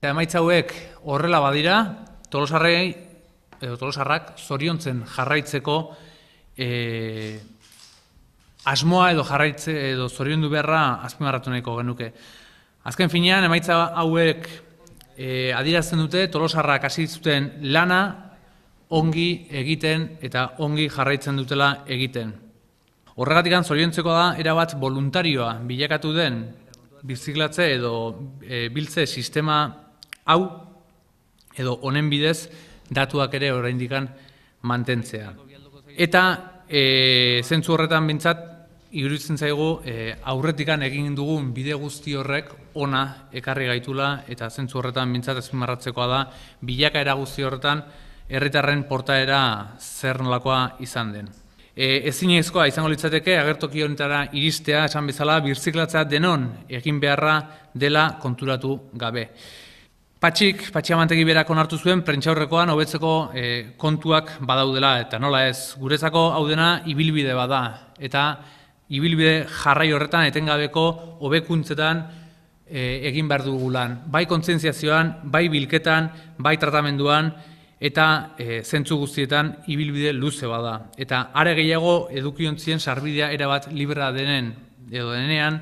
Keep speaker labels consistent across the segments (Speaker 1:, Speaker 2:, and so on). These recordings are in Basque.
Speaker 1: Emaitza hauek horrela badira, Tolosarrak zoriontzen jarraitzeko asmoa edo zoriondu beharra azpimarratu nahiko genuke. Azken finean, emaitza hauek adierazten dute Tolosarrak hasi zuten lana ongi egiten eta ongi jarraitzen dutela egiten. Horregatik zoriontzeko da erabat voluntarioa bilakatu den birziklatze edo biltze sistema hau edo honen bidez datuak ere oraindik mantentzea. Eta zentzu horretan behintzat iruditzen zaigu aurretikan egin dugun bide guzti horrek ona ekarri gaitula eta zentzu horretan behintzat azpimarratzekoa da bilakaera guzti horretan herritarren portaera zer nolakoa izan den. Ezinezkoa izango litzateke agertoki honetara iristea esan bezala birziklatzea denon egin beharra dela konturatu gabe. Patxiamantegi berak onartu zuen prentsaurrekoan hobetzeko kontuak badaudela eta nola ez. Guretzako hau dena ibilbide bada eta ibilbide jarrai horretan etengabeko hobekuntzetan egin behar dugu lan. Bai kontzientziazioan, bai bilketan, bai tratamenduan eta zentzu guztietan ibilbide luze bada. Eta are gehiago edukiontzien sarbidea erabat librea denean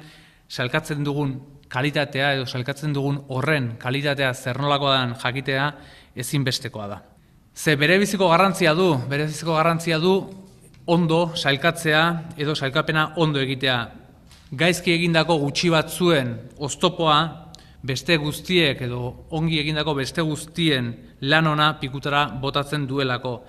Speaker 1: salkatzen dugun kalitatea edo salkatzen dugun horren kalitatea zer nolakoa den jakitea ezinbestekoa da. Ze berebiziko garrantzia du ondo sailkatzea edo sailkapena ondo egitea. Gaizki egindako gutxi batzuen oztopoa beste guztiek edo ongi egindako beste guztien lan ona pikutara botatzen duelako.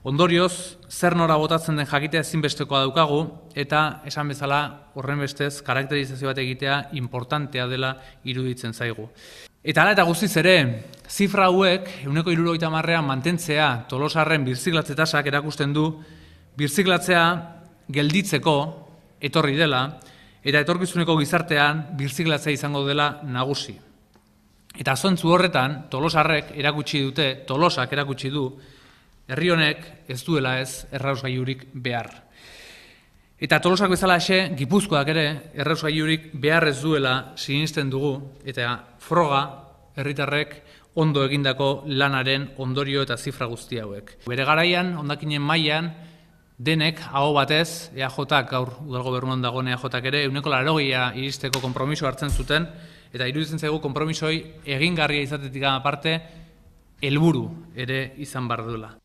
Speaker 1: Ondorioz, zer nora botatzen den jakitea ezinbestekoa daukagu eta esan bezala horren bestez karakterizazio bat egitea importantea dela iruditzen zaigu. Eta hala eta guztiz ere, zifra hauek 70%an mantentzea Tolosarren birziklatze tasak erakusten du birziklatzea gelditzeko etorri dela eta etorkizuneko gizartean birziklatzea izango dela nagusi. Eta zentzu horretan Tolosak erakutsi du herri honek ez duela ez errasgailurik behar. Eta Tolosak bezalaxe, Gipuzkoak ere errasgailurik behar ez duela sinisten dugu eta froga herritarrek ondo egindako lanaren ondorio eta zifra guzti hauek. Bere garaian, hondakinen mailan, denek aho batez, EAJak gaur udalgobernuan dagoen EAJak ere 80% iristeko konpromiso hartzen zuten eta iruditzen zaigu konpromisoi egingarria izatetik aparte helburu ere izan behar duela.